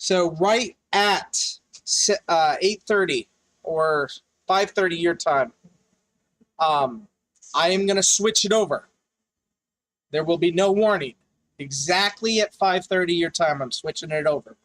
So right at 8:30 or 5:30 your time, I am going to switch it over. There will be no warning. Exactly at 5:30 your time, I'm switching it over.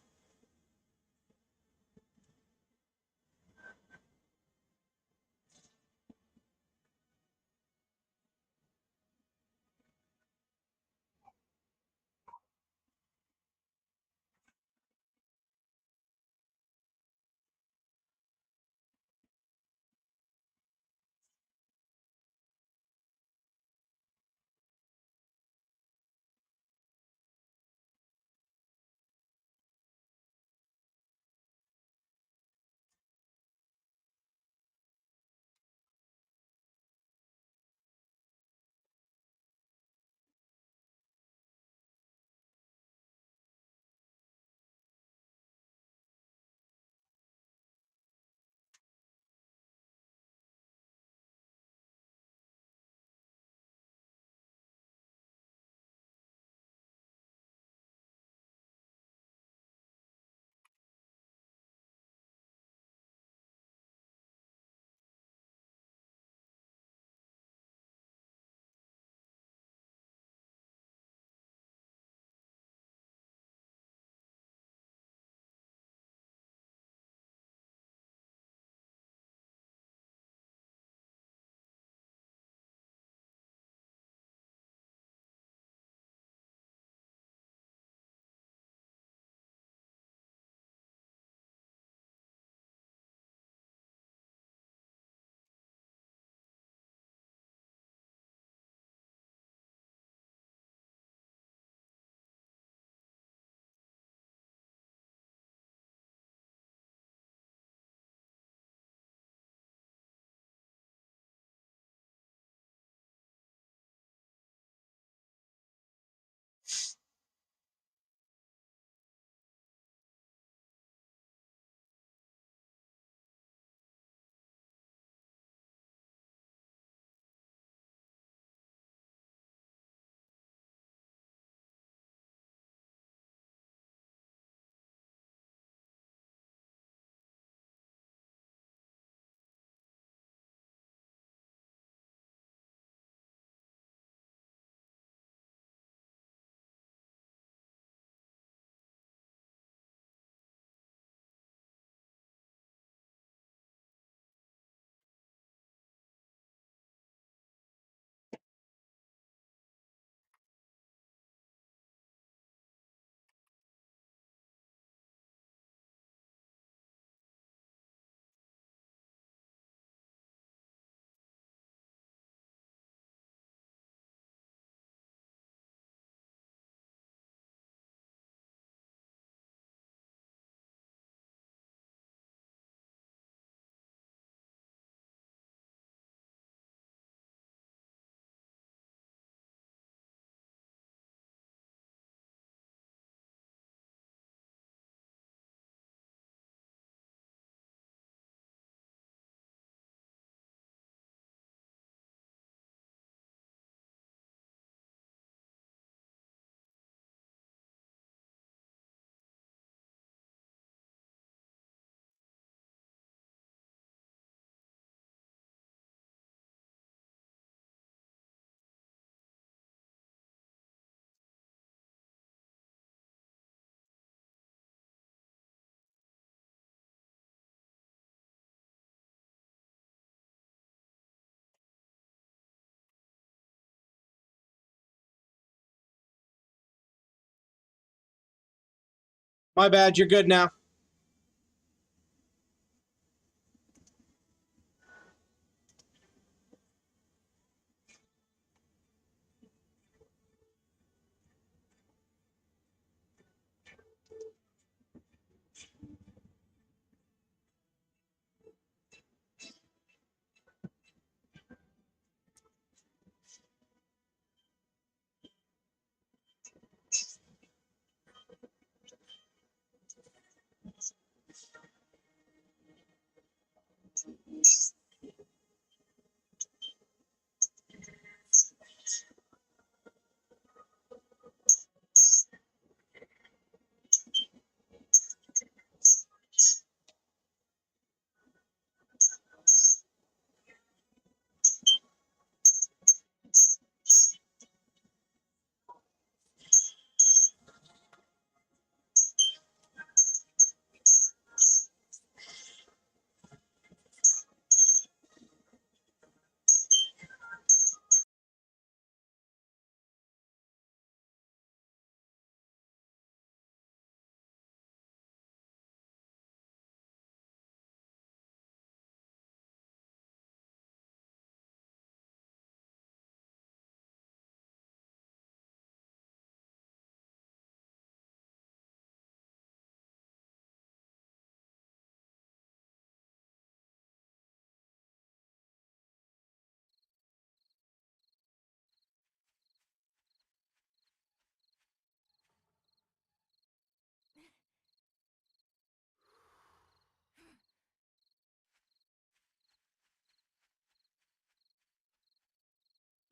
My bad, you're good now.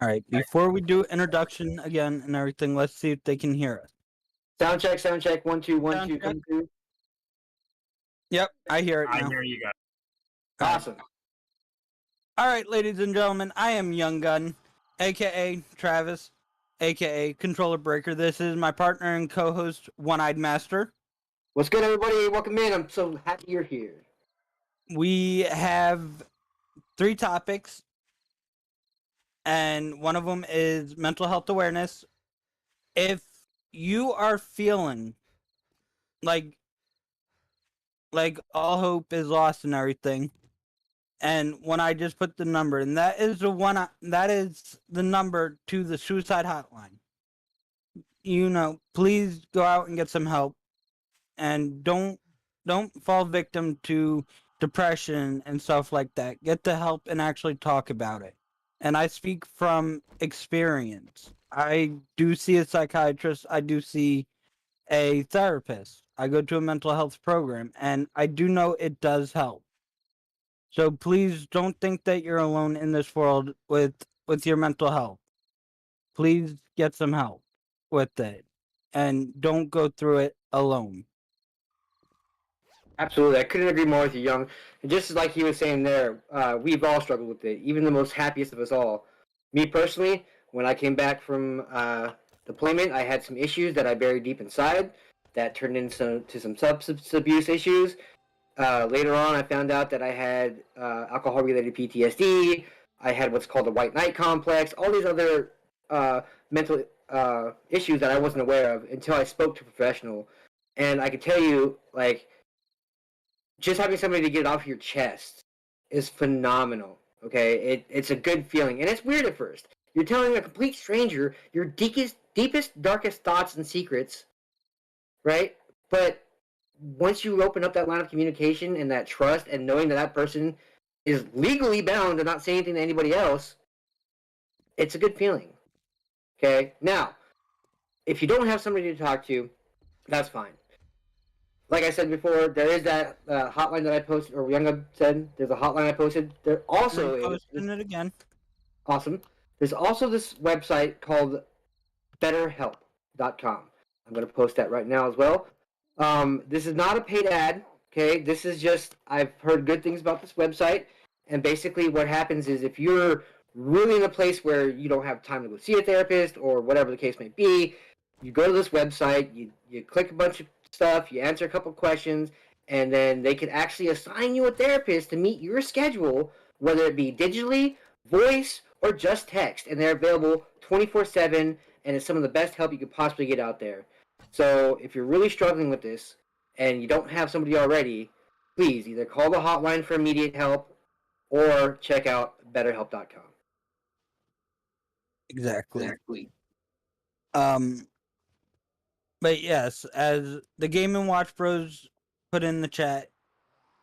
All right, before we do introduction again and everything, let's see if they can hear us. Sound check. 1, 2, 1, Sound 2, check. come through. Yep, I hear it now. I hear you guys. Awesome. All right, ladies and gentlemen, I am Young Gun, aka Travis, aka Controller Breaker. This is my partner and co-host, One Eyed Master. What's good, everybody? Welcome in. I'm so happy you're here. We have 3 topics, and one of them is mental health awareness. If you are feeling like all hope is lost and everything, and when I just put the number, and that is the number to the suicide hotline. Please go out and get some help, and don't fall victim to depression and stuff like that. Get the help and actually talk about it. And I speak from experience. I do see a psychiatrist. I do see a therapist. I go to a mental health program, and I do know it does help. So please don't think that you're alone in this world with your mental health. Please get some help with it, and don't go through it alone. Absolutely. I couldn't agree more with you, Young. And just like he was saying there, we've all struggled with it, even the most happiest of us all. Me personally, when I came back from deployment, I had some issues that I buried deep inside that turned into some substance abuse issues. Later on, I found out that I had alcohol-related PTSD. I had what's called the white knight complex, all these other mental issues that I wasn't aware of until I spoke to a professional. And I can tell you, like, just having somebody to get it off your chest is phenomenal. Okay, it's a good feeling, and it's weird at first. You're telling a complete stranger your deepest, darkest thoughts and secrets, right? But once you open up that line of communication and that trust, and knowing that person is legally bound to not say anything to anybody else, it's a good feeling. Okay, now, if you don't have somebody to talk to, that's fine. Like I said before, there is that hotline that I posted, or Younga said, there's a hotline I posted. There also is... posting it again. Awesome. There's also this website called BetterHelp.com. I'm going to post that right now as well. This is not a paid ad, okay? This is just, I've heard good things about this website, and basically what happens is if you're really in a place where you don't have time to go see a therapist, or whatever the case may be, you go to this website, you click a bunch of stuff, you answer a couple questions, and then they can actually assign you a therapist to meet your schedule, whether it be digitally, voice, or just text, and they're available 24/7, and it's some of the best help you could possibly get out there. So if you're really struggling with this and you don't have somebody already, please either call the hotline for immediate help or check out BetterHelp.com. Exactly. But yes, as the Game & Watch Bros put in the chat,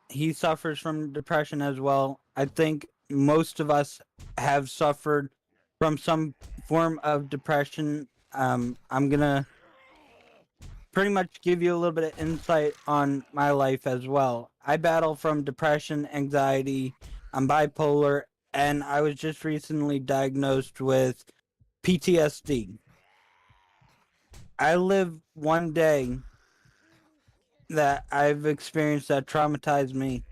he suffers from depression as well. I think most of us have suffered from some form of depression. I'm gonna pretty much give you a little bit of insight on my life as well. I battle from depression, anxiety, I'm bipolar, and I was just recently diagnosed with PTSD. I live one day that I've experienced that traumatized me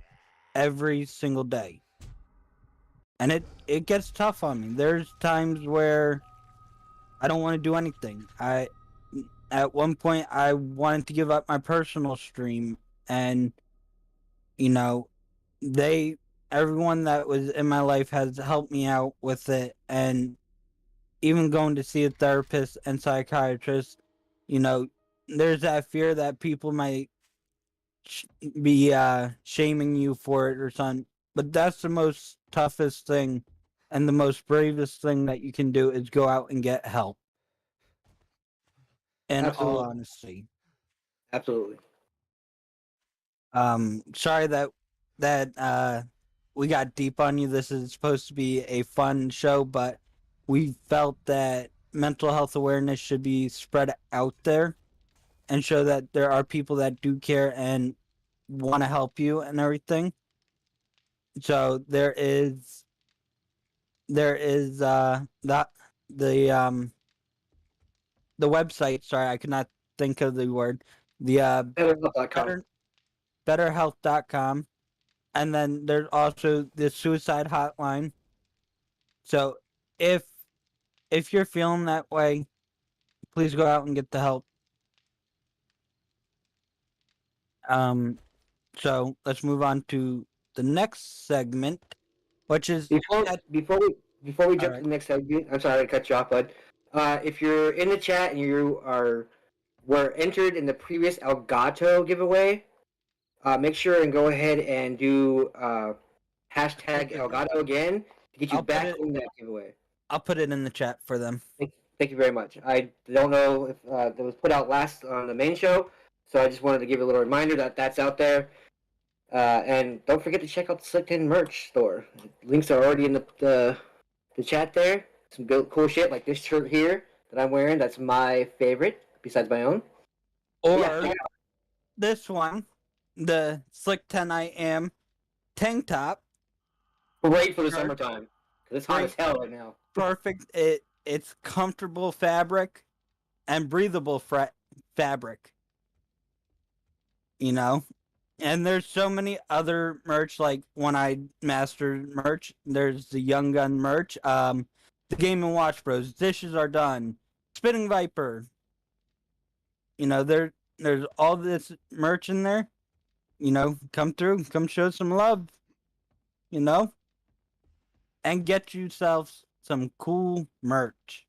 every single day. And it gets tough on me. There's times where I don't want to do anything. At one point I wanted to give up my personal stream, and everyone that was in my life has helped me out with it, and even going to see a therapist and psychiatrist, there's that fear that people might be shaming you for it or something. But that's the most toughest thing and the most bravest thing that you can do is go out and get help. In all honesty. Absolutely. Sorry that we got deep on you. This is supposed to be a fun show, but we felt that mental health awareness should be spread out there and show that there are people that do care and want to help you and everything. So there is the the website. Sorry, I could not think of the word. The BetterHelp.com. betterhealth.com, and then there's also the suicide hotline. So if you're feeling that way, please go out and get the help. So let's move on to the next segment, which is Before we jump Alright. to the next segment, I'm sorry to cut you off, bud. If you're in the chat and were entered in the previous Elgato giveaway, make sure and go ahead and do hashtag Elgato again to get you I'll put back it- in that giveaway. I'll put it in the chat for them. Thank you very much. I don't know if that was put out last on the main show, so I just wanted to give a little reminder that that's out there. And don't forget to check out the Slick 10 merch store. Links are already in the chat there. Some good, cool shit like this shirt here that I'm wearing. That's my favorite, besides my own. Or Yeah. this one, the Slick 10 I Am tank top. Great for the Sure. summertime. 'Cause it's hot as hell right now. Perfect. It's comfortable fabric and breathable fabric. You know? And there's so many other merch, like One-Eyed Master merch. There's the Young Gun merch. The Game & Watch Bros. Dishes Are Done. Spinning Viper. You know, there's all this merch in there. You know, come through. Come show some love. You know? And get yourself some cool merch.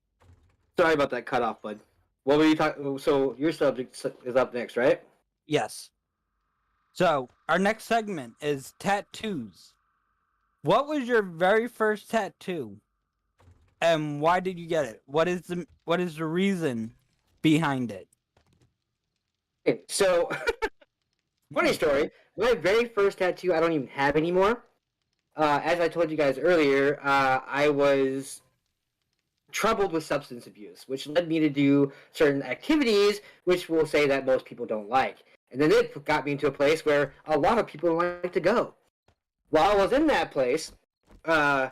Sorry about that cut off, bud. What were you talking? So your subject is up next, right? Yes. So, our next segment is tattoos. What was your very first tattoo? And why did you get it? What is the reason behind it? Okay, so funny story. My very first tattoo I don't even have anymore. As I told you guys earlier, I was troubled with substance abuse, which led me to do certain activities which we'll say that most people don't like. And then it got me into a place where a lot of people don't like to go. While I was in that place, I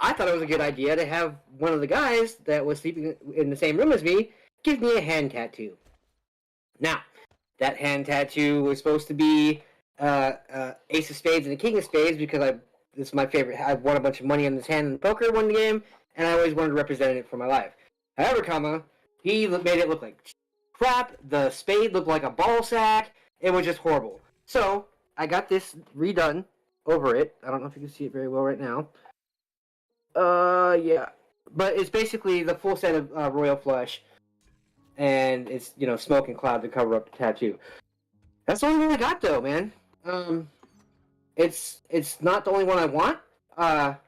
thought it was a good idea to have one of the guys that was sleeping in the same room as me give me a hand tattoo. Now, that hand tattoo was supposed to be Ace of Spades and a King of Spades because this is my favorite. I won a bunch of money on this hand in poker one game, and I always wanted to represent it for my life. However, he made it look like crap. The spade looked like a ball sack. It was just horrible. So I got this redone over it. I don't know if you can see it very well right now. Yeah. But it's basically the full set of Royal Flush, and it's smoke and cloud to cover up the tattoo. That's the only one I got though, man. It's not the only one I want.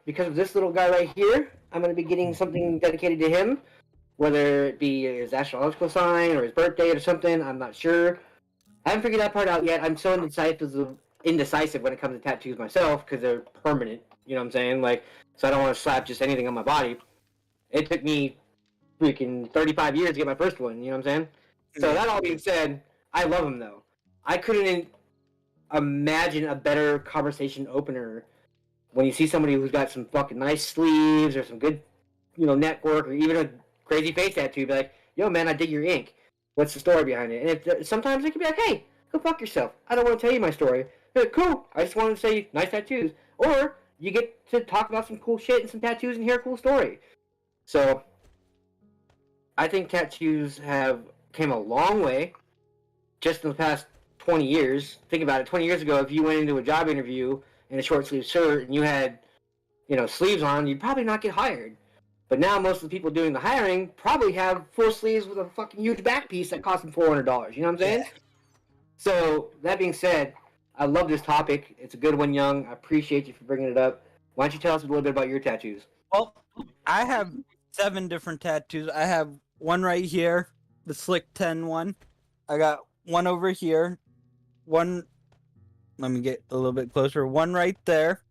Because of this little guy right here, I'm gonna be getting something dedicated to him, whether it be his astrological sign or his birthday or something. I'm not sure. I haven't figured that part out yet. I'm so indecisive when it comes to tattoos myself because they're permanent. You know what I'm saying? Like, so I don't want to slap just anything on my body. It took me freaking 35 years to get my first one. You know what I'm saying? So that all being said, I love him though. I couldn't imagine a better conversation opener when you see somebody who's got some fucking nice sleeves or some good, network or even a crazy face tattoo. Be like, yo, man, I dig your ink. What's the story behind it? And if sometimes they can be like, hey, go fuck yourself. I don't want to tell you my story. Like, cool. I just wanted to say nice tattoos. Or you get to talk about some cool shit and some tattoos and hear a cool story. So I think tattoos came a long way just in the past 20 years. Think about it. 20 years ago, if you went into a job interview in a short sleeve shirt and you had, sleeves on, you'd probably not get hired. But now most of the people doing the hiring probably have full sleeves with a fucking huge back piece that costs them $400. You know what I'm saying? Yeah. So that being said, I love this topic. It's a good one, Young. I appreciate you for bringing it up. Why don't you tell us a little bit about your tattoos? Well, I have 7 different tattoos. I have one right here, the Slick 10 one. I got one over here. One, let me get a little bit closer. One right there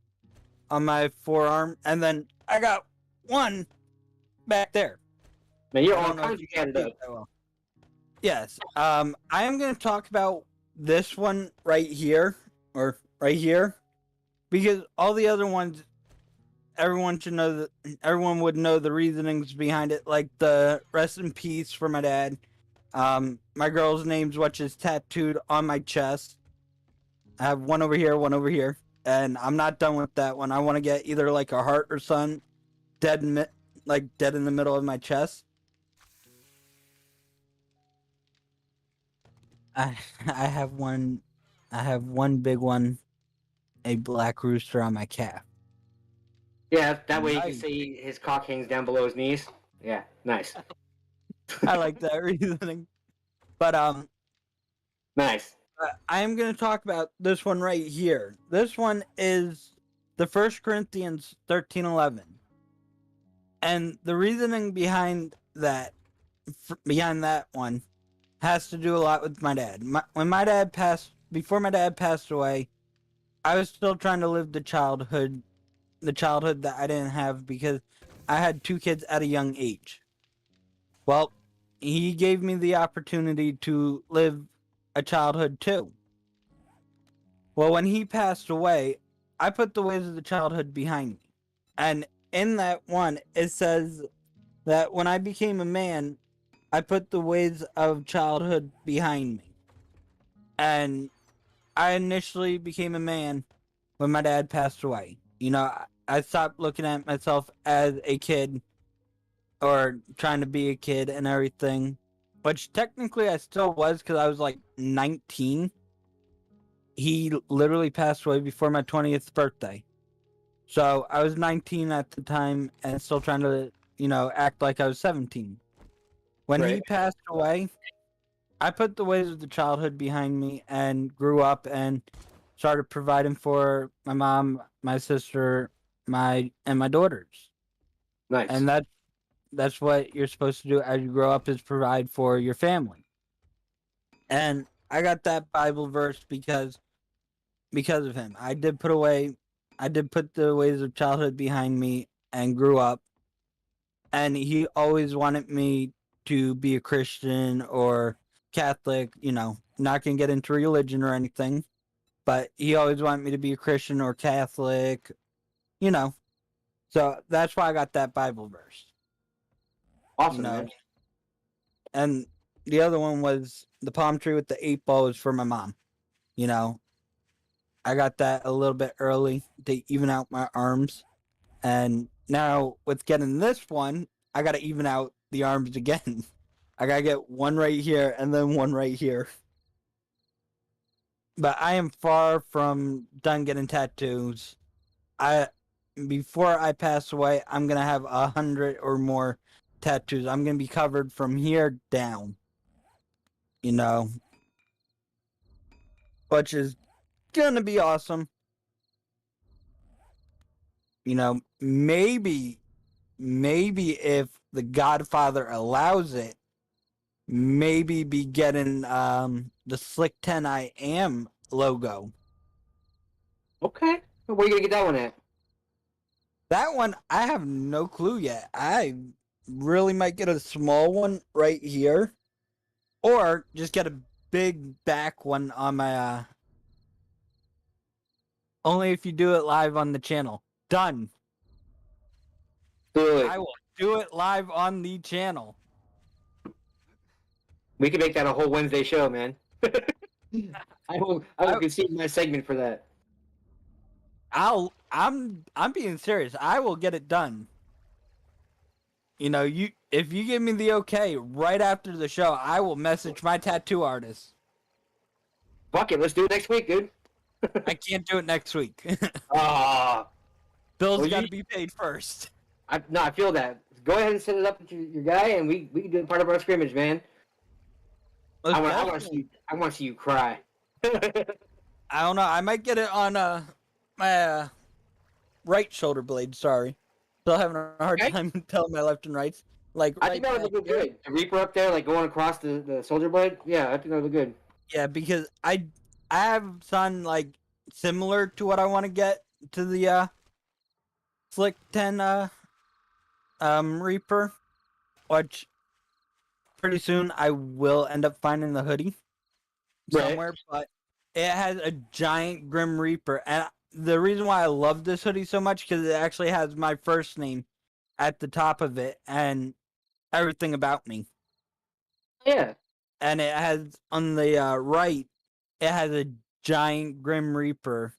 on my forearm. And then I got one back there. Man, you're all kinds of candidates. Yes. I am going to talk about this one right here, or right here, because all the other ones, everyone should know that everyone would know the reasonings behind it, like the rest in peace for my dad. My girl's name's which is tattooed on my chest. I have one over here, and I'm not done with that one. I want to get either like a heart or sun, like dead in the middle of my chest. I I have one, I have one big one, a black rooster on my calf. Yeah, that way you can Nice. see his cock hangs down below his knees. Yeah, nice. I like that reasoning, but Nice. I am going to talk about this one right here. This one is the First Corinthians 13:11, and the reasoning behind that one has to do a lot with my dad. Before my dad passed away, I was still trying to live the childhood that I didn't have because I had 2 kids at a young age. Well, he gave me the opportunity to live a childhood too. Well, when he passed away, I put the ways of the childhood behind me. And in that one, it says that when I became a man, I put the ways of childhood behind me. And I initially became a man when my dad passed away. You know, I stopped looking at myself as a kid or trying to be a kid and everything, which technically I still was because I was like 19. He literally passed away before my 20th birthday. So I was 19 at the time and still trying to, act like I was 17. When he Right. passed away, I put the ways of the childhood behind me and grew up and started providing for my mom, my sister, my daughters. Nice. And that's what you're supposed to do as you grow up, is provide for your family. And I got that Bible verse because of him. I did put the ways of childhood behind me and grew up. And he always wanted me to be a Christian or Catholic, not gonna get into religion or anything, but he always wanted me to be a Christian or Catholic, So that's why I got that Bible verse. Awesome, you know. man. And the other one was the palm tree with the 8 balls for my mom. I got that a little bit early to even out my arms. And now with getting this one, I got to even out the arms again. I got to get one right here and then one right here. But I am far from done getting tattoos. Before I pass away, I'm going to have 100 or more tattoos. I'm going to be covered from here down. Which is going to be awesome. Maybe if the Godfather allows it, maybe be getting the Slick 10 I Am logo. Okay. Where are you gonna get that one at? That one, I have no clue yet. I really might get a small one right here, or just get a big back one on my. Only if you do it live on the channel. Done. Really? I will do it live on the channel. We can make that a whole Wednesday show, man. I will concede my segment for that. I'm being serious. I will get it done. If you give me the okay right after the show, I will message my tattoo artist. Fuck it, let's do it next week, dude. I can't do it next week. Ah, Bill's Well, got to you- be paid first. I feel that. Go ahead and set it up with your guy, and we can do part of our scrimmage, man. Most I want to definitely. see you cry. I don't know. I might get it on my right shoulder blade. Sorry, still having a hard Okay. time telling my left and rights. Like I right think that would back look here. good. The Reaper up there, like going across the soldier blade. Yeah, I think that would look good. Yeah, because I have something like similar to what I want to get to the Slick 10 Reaper, which pretty soon I will end up finding the hoodie Right. somewhere, but it has a giant Grim Reaper, and the reason why I love this hoodie so much because it actually has my first name at the top of it and everything about me. Yeah. And it has on the right, it has a giant Grim Reaper.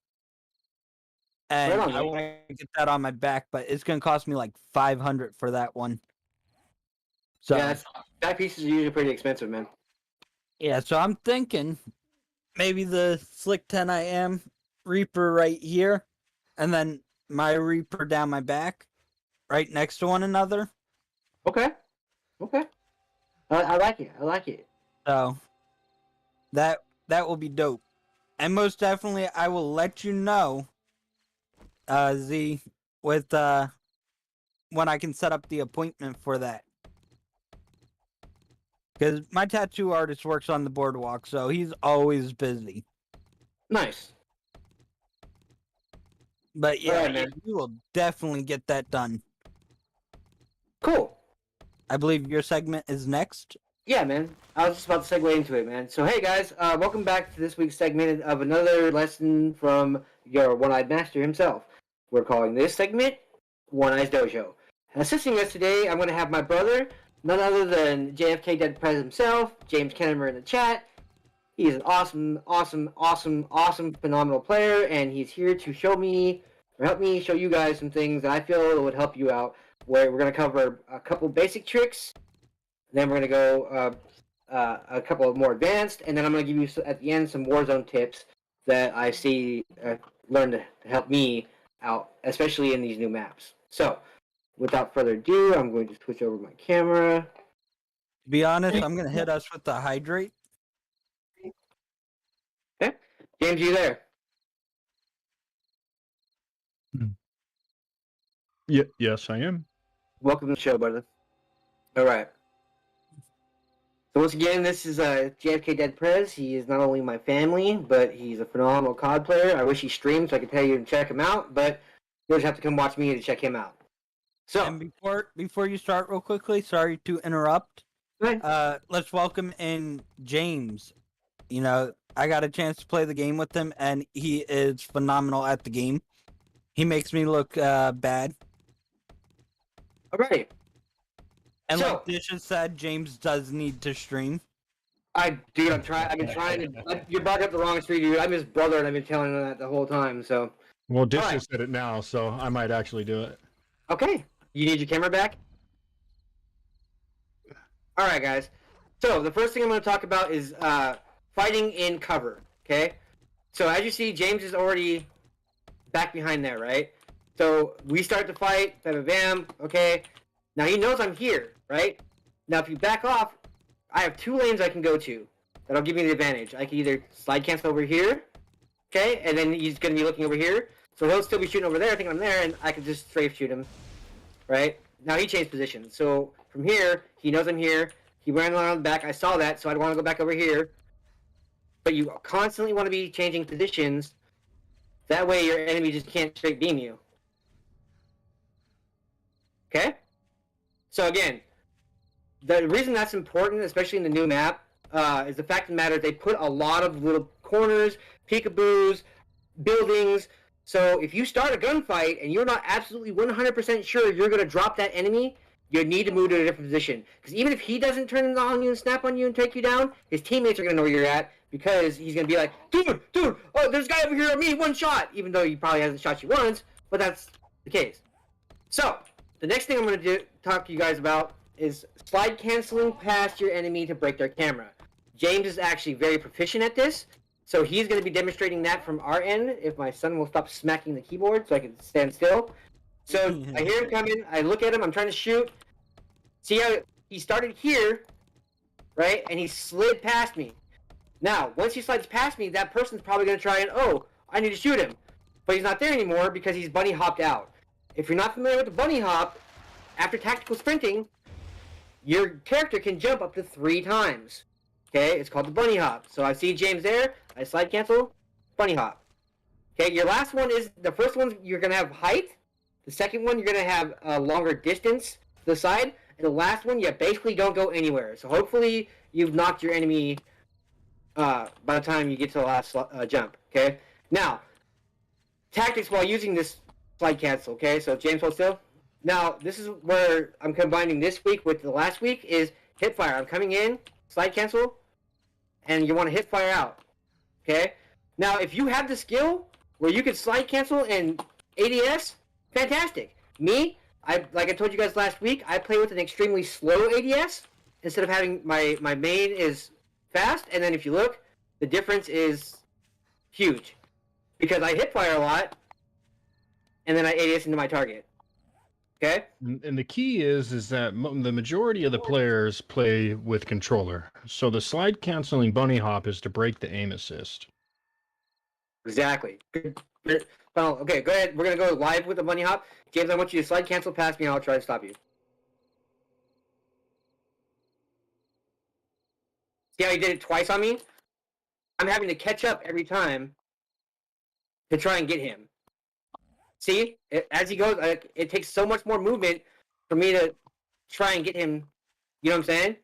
And Right on, I man. want to get that on my back, but it's gonna cost me like 500 for that one. So Yeah, back pieces are usually pretty expensive, man. yeah, so I'm thinking maybe the Slick 10 I am Reaper right here, and then my Reaper down my back, right next to one another. Okay. Okay. I like it. I like it. So that will be dope. And most definitely I will let you know Z with when I can set up the appointment for that. Because my tattoo artist works on the boardwalk, so he's always busy. Nice. But yeah, Alright, man. you will definitely get that done. Cool. I believe your segment is next. Yeah, man. I was just about to segue into it, man. So, hey, guys, welcome back to this week's segment of another lesson from your one-eyed master himself. We're calling this segment One-Eyes Dojo. Assisting us today, I'm going to have my brother, none other than JFK Dead Prez himself, James Kennemer in the chat. He's an awesome, phenomenal player, and he's here to help me show you guys some things that I feel would help you out. Where we're going to cover a couple basic tricks, then we're going to go a couple more advanced, and then I'm going to give you at the end some Warzone tips that I see learned to help me out, especially in these new maps. So, without further ado, I'm going to switch over my camera. To be honest, I'm going to hit us with the hydrate. Okay, James, you there? Yes, I am. Welcome to the show, brother. All right. So once again, this is JFK Dead Prez. He is not only my family, but he's a phenomenal COD player. I wish he streamed so I could tell you to check him out, but you'll just have to come watch me to check him out. So, And before you start real quickly, sorry to interrupt. go ahead. Let's welcome in James. You know, I got a chance to play the game with him, and he is phenomenal at the game. He makes me look bad. Alrighty. And So- like Disha said, James does need to stream. Dude, I've been trying to. You brought up the wrong street, dude. I'm his brother, and I've been telling him that the whole time. So, Well, Dish Alright. just said it now, so I might actually do it. okay. You need your camera back? Alright, guys. So, the first thing I'm going to talk about is fighting in cover, okay? So, as you see, James is already back behind there, right? So, we start the fight, bam, bam, bam, okay? Now, he knows I'm here, right? Now, if you back off, I have two lanes I can go to that'll give me the advantage. I can either slide cancel over here, okay? And then he's going to be looking over here. So, he'll still be shooting over there, I think I'm there, and I can just strafe shoot him. Right? Now he changed position. So from here, he knows I'm here. He ran around the back. I saw that, so I'd want to go back over here. But you constantly want to be changing positions. That way your enemy just can't straight beam you. Okay? So again, the reason that's important, especially in the new map, is the fact of the matter they put a lot of little corners, peekaboos, buildings. So if you start a gunfight and you're not absolutely 100% sure you're going to drop that enemy, you need to move to a different position. Because even if he doesn't turn on you and snap on you and take you down, his teammates are going to know where you're at because he's going to be like, dude, oh, there's a guy over here on me, one shot. Even though he probably hasn't shot you once, but that's the case. So the next thing I'm going to talk to you guys about is slide canceling past your enemy to break their camera. James is actually very proficient at this. So he's going to be demonstrating that from our end. If my son will stop smacking the keyboard so I can stand still. So I hear him coming. I look at him. I'm trying to shoot. See how he started here, right? And he slid past me. Now, once he slides past me, that person's probably going to try and, oh, I need to shoot him. But he's not there anymore because he's bunny hopped out. If you're not familiar with the bunny hop, after tactical sprinting, your character can jump up to 3 times. Okay, it's called the bunny hop. So I see James there. I slide cancel, bunny hop. Okay, your last one is, the first one you're going to have height. The second one you're going to have a longer distance to the side. And the last one you basically don't go anywhere. So hopefully you've knocked your enemy by the time you get to the last jump. Okay, now tactics while using this slide cancel. Okay, so James, hold still. Now this is where I'm combining this week with the last week is hip fire. I'm coming in, slide cancel, and you want to hip fire out. Okay. Now if you have the skill where you can slide cancel and ADS, fantastic. Me, like I told you guys last week, I play with an extremely slow ADS instead of having my main is fast, and then if you look, the difference is huge because I hip fire a lot, and then I ADS into my target. Okay. And the key is that the majority of the players play with controller. So the slide canceling bunny hop is to break the aim assist. Exactly. Well, okay, go ahead. We're gonna go live with the bunny hop. James, I want you to slide cancel past me, and I'll try to stop you. See how he did it twice on me? I'm having to catch up every time to try and get him. See, as he goes, it takes so much more movement for me to try and get him. You know what I'm saying?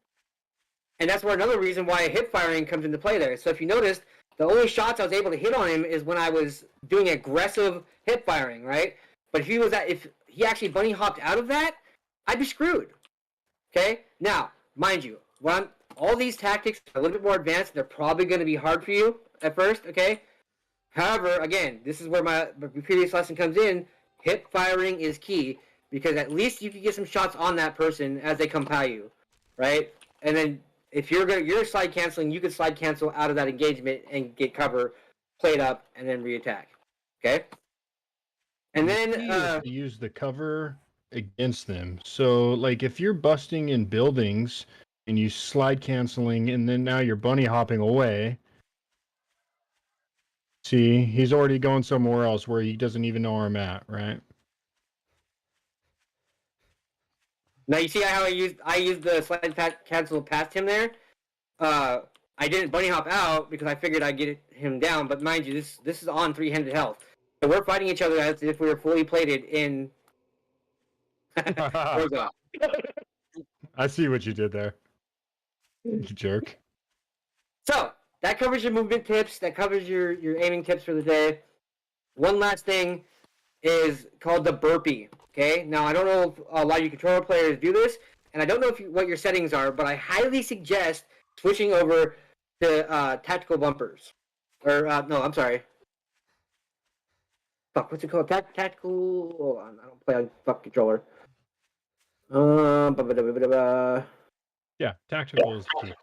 And that's where another reason why hip firing comes into play there. So if you noticed, the only shots I was able to hit on him is when I was doing aggressive hip firing, right? But if he actually bunny hopped out of that, I'd be screwed. Okay? Now, mind you, all these tactics are a little bit more advanced. They're probably going to be hard for you at first, okay? However, again, this is where my previous lesson comes in. Hip firing is key because at least you can get some shots on that person as they come by you, right? And then if you're slide canceling, you can slide cancel out of that engagement and get cover, play it up, and then re-attack. Okay? And then The key is to use the cover against them. So like if you're busting in buildings and you slide canceling and then now you're bunny hopping away. See, he's already going somewhere else where he doesn't even know where I'm at, right? now you see how I used the slide cancel past him there. I didn't bunny hop out because I figured I'd get him down. But mind you, this is on 300 health. So we're fighting each other as if we were fully plated in. Warzone. I see what you did there. You jerk. So that covers your movement tips. That covers your aiming tips for the day. One last thing is called the burpee. Okay. Now I don't know if a lot of you controller players do this, and I don't know what your settings are, but I highly suggest switching over to tactical bumpers. Or no, I'm sorry. Fuck, what's it called? Tactical. Hold on, I don't play on fuck controller. Yeah, tactical is key.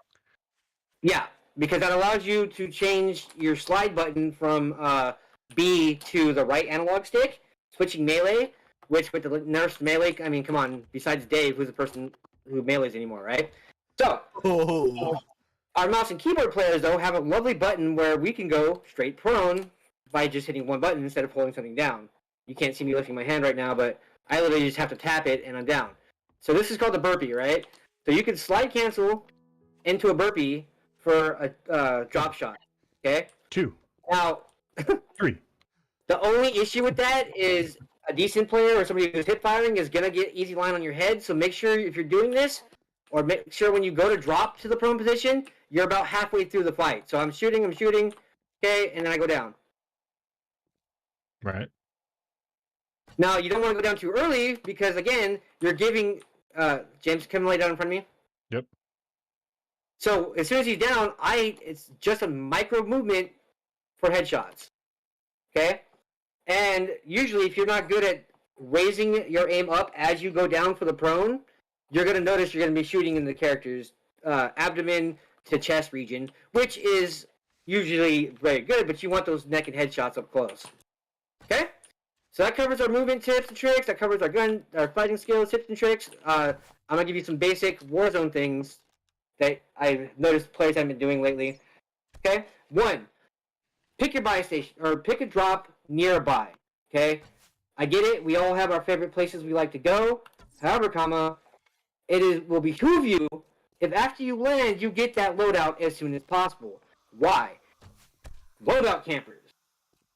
Yeah, because that allows you to change your slide button from B to the right analog stick, switching melee, which with the nerfed melee, I mean, come on, besides Dave, who's the person who melees anymore, right? So, our mouse and keyboard players, though, have a lovely button where we can go straight prone by just hitting one button instead of holding something down. You can't see me lifting my hand right now, but I literally just have to tap it and I'm down. So this is called the burpee, right? So you can slide cancel into a burpee for a drop shot, okay? 2, Now, 3. the only issue with that is a decent player or somebody who's hip firing is gonna get easy line on your head. So make sure if you're doing this, or make sure when you go to drop to the prone position, you're about halfway through the fight. So I'm shooting, okay, and then I go down. Right. Now you don't want to go down too early because again, you're giving James, come lay down in front of me. Yep. So as soon as he's down, it's just a micro movement for headshots. Okay? And usually if you're not good at raising your aim up as you go down for the prone, you're going to notice you're going to be shooting in the character's abdomen to chest region, which is usually very good, but you want those neck and headshots up close. Okay? So that covers our movement tips and tricks. That covers our fighting skills, tips and tricks. I'm going to give you some basic Warzone things that I've noticed players have been doing lately. Okay? 1, pick your buy station, or pick a drop nearby. Okay? I get it. We all have our favorite places we like to go. However, will behoove you if after you land, you get that loadout as soon as possible. Why? Loadout campers.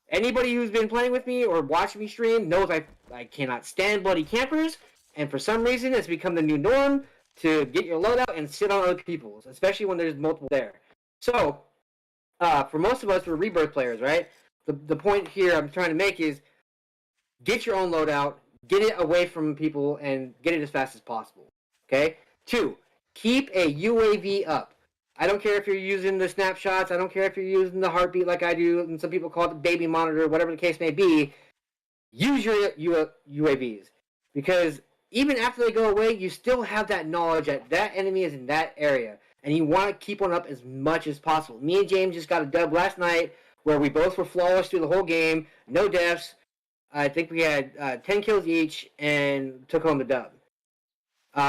Anybody who's been playing with me or watching me stream knows I cannot stand bloody campers, and for some reason it's become the new norm to get your loadout and sit on other people's, especially when there's multiple there. So, for most of us, we're Rebirth players, right? the point here I'm trying to make is get your own loadout, get it away from people, and get it as fast as possible. Okay? 2, keep a UAV up. I don't care if you're using the snapshots. I don't care if you're using the heartbeat like I do, and some people call it the baby monitor, whatever the case may be. Use your UAVs. Because even after they go away, you still have that knowledge that that enemy is in that area. And you want to keep one up as much as possible. Me and James just got a dub last night where we both were flawless through the whole game. No deaths. I think we had 10 kills each and took home the dub.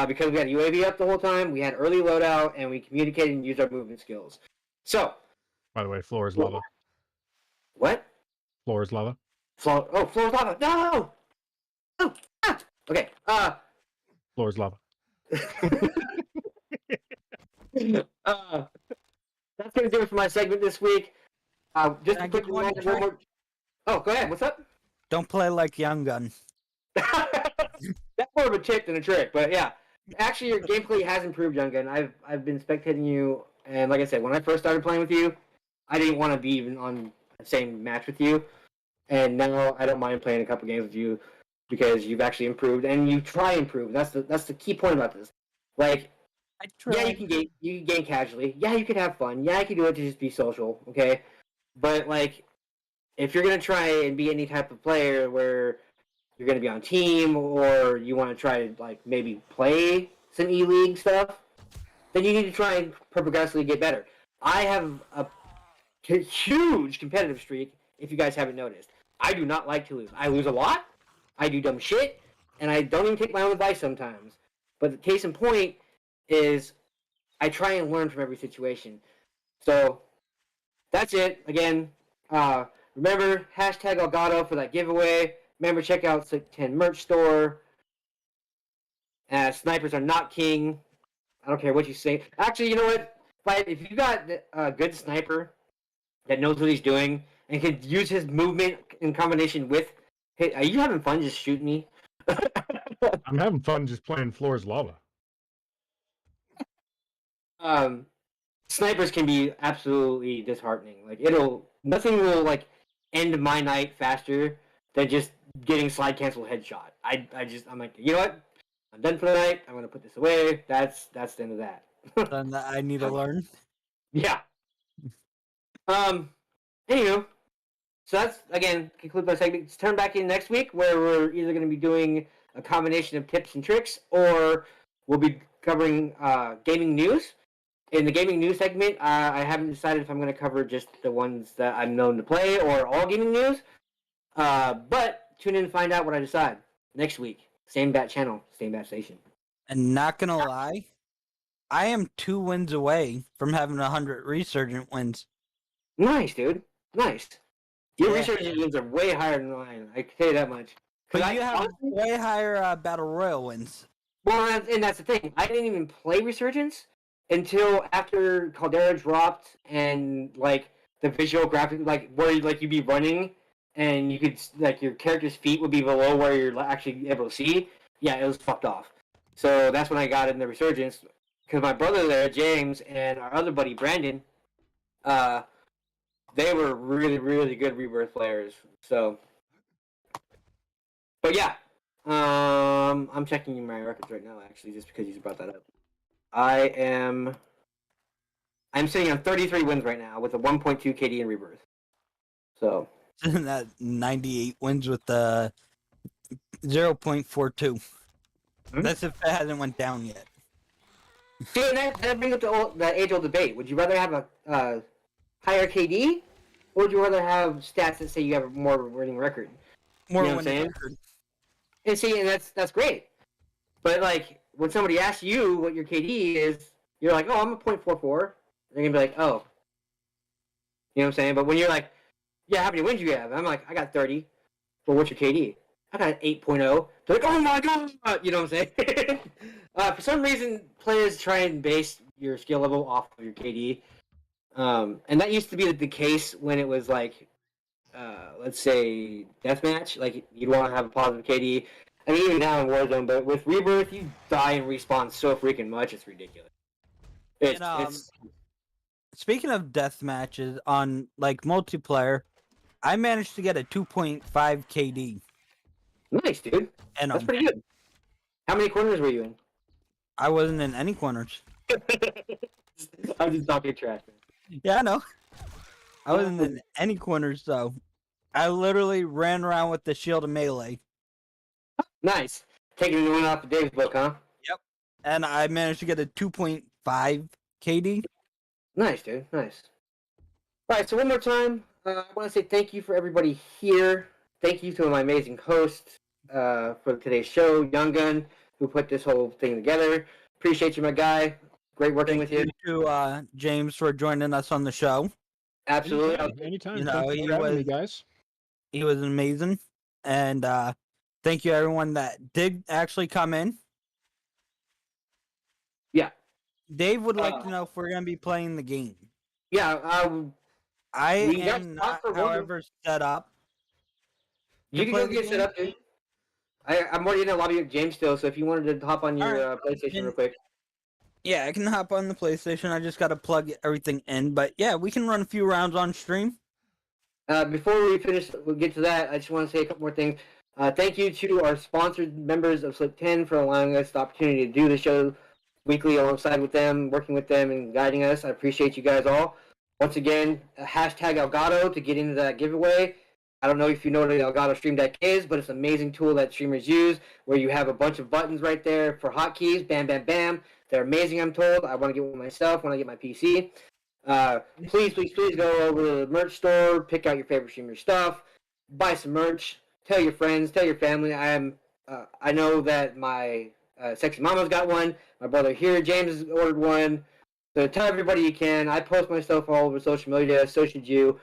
Because we had UAV up the whole time, we had early loadout, and we communicated and used our movement skills. So. By the way, floor is lava. What? Floor is lava. Floor is lava. No! Oh, ah! Okay. Floor is lava. That's gonna do it for my segment this week. Just Can I a quick give one reminder. trick? More... Oh, go ahead. What's up? Don't play like Young Gun. That's more of a tip than a trick, but yeah. Actually, your gameplay has improved, Young Gun. I've been spectating you, and like I said, when I first started playing with you, I didn't want to be even on the same match with you, and now I don't mind playing a couple games with you because you've actually improved, and you try and improve. That's the key point about this. Like, I try. yeah, you can game casually. Yeah, you can have fun. Yeah, you can do it to just be social, okay? But like, if you're gonna try and be any type of player where you're gonna be on team or you want to try to like maybe play some E-League stuff, then you need to try and progressively get better. I have a huge competitive streak. If you guys haven't noticed, I do not like to lose. I lose a lot. I do dumb shit, and I don't even take my own advice sometimes. But the case in point is I try and learn from every situation. So that's it. Again, remember, hashtag Elgato for that giveaway. Remember, check out Slick 10 merch store. Snipers are not king. I don't care what you say. Actually, you know what? If you got a good sniper that knows what he's doing and can use his movement in combination with... Hey, are you having fun just shooting me? I'm having fun just playing floor is lava. Snipers can be absolutely disheartening. Like, nothing will like end my night faster than just getting slide cancel headshot. I'm like, you know what? I'm done for the night. I'm gonna put this away. That's the end of that. Then I need to learn. Yeah. Anywho, so that's again conclude my segment. Let's turn back in next week where we're either going to be doing a combination of tips and tricks, or we'll be covering gaming news. In the gaming news segment, I haven't decided if I'm going to cover just the ones that I'm known to play or all gaming news. But tune in to find out what I decide next week. Same bat channel, same bat station. And not gonna lie, I am 2 wins away from having 100 resurgent wins. Nice, dude. Nice. Your Yeah. research engines are way higher than mine. I can tell you that much. 'Cause But you have honestly- way higher battle royal wins. Well, and that's the thing. I didn't even play Resurgence until after Caldera dropped, and like the visual graphic, like where you'd be running, and you could like your character's feet would be below where you're actually able to see. Yeah, it was fucked off. So that's when I got in the Resurgence, because my brother there, James, and our other buddy Brandon, they were really, really good Rebirth players. So, but yeah. I'm checking my records right now, actually, just because you brought that up. I'm sitting on 33 wins right now with a 1.2 KD in Rebirth. So That 98 wins with the 0.42. That's if it hasn't went down yet. see, and that brings up the age-old debate. Would you rather have a higher KD, or would you rather have stats that say you have a more winning record? More You know what I'm winning saying? record. And see, and that's great. But like when somebody asks you what your KD is, you're like, "Oh, I'm a .44." They're gonna be like, "Oh," you know what I'm saying? But when you're like, "Yeah, how many wins you have?" I'm like, "I got 30." Well, what's your KD? I got an 8.0. They're like, "Oh my god!" You know what I'm saying? For some reason, players try and base your skill level off of your KD, and that used to be the case when it was like. Let's say deathmatch, like you'd want to have a positive KD. I mean, even now in Warzone, but with Rebirth, you die and respawn so freaking much, it's ridiculous. And, Speaking of death matches on like multiplayer, I managed to get a 2.5 KD, Nice, dude. and That's pretty good. How many corners were you in? I wasn't in any corners. I'm just talking trash, man. Yeah, I know. I wasn't in any corners, though. I literally ran around with the shield of melee, Nice. Taking the one off of Dave's book, huh? and I managed to get a 2.5 KD. Nice, dude. Nice. All right, so one more time, I want to say thank you for everybody here. Thank you to my amazing host for today's show, Young Gun, who put this whole thing together. Appreciate you, my guy. Great working with you. Thank you to James for joining us on the show. Absolutely. Anytime. You know, Thank you he for having me, was- guys. He was amazing, and thank you everyone that did actually come in. Yeah. Dave would like to know if we're gonna be playing the game. Yeah. I We got am spot not, for one. however, set up. You can play go the get set game? up, dude. I'm already in the lobby with James still, so if you wanted to hop on your Alright. PlayStation real quick. Yeah, I can hop on the PlayStation. I just gotta plug everything in. But yeah, we can run a few rounds on stream. Before we finish, we'll get to that. I just want to say a couple more things. Thank you to our sponsored members of Slip 10 for allowing us the opportunity to do the show weekly alongside with them, working with them, and guiding us. I appreciate you guys all. Once again, hashtag Elgato to get into that giveaway. I don't know if you know what an Elgato Stream Deck is, but it's an amazing tool that streamers use where you have a bunch of buttons right there for hotkeys. Bam, bam, bam. They're amazing, I'm told. I want to get one myself when I get my PC. Please go over to the merch store, pick out your favorite streamer stuff, buy some merch, tell your friends, tell your family. I know that my sexy mama's got one. My brother here, James, has ordered one. So tell everybody you can. I post my stuff all over social media. So should you.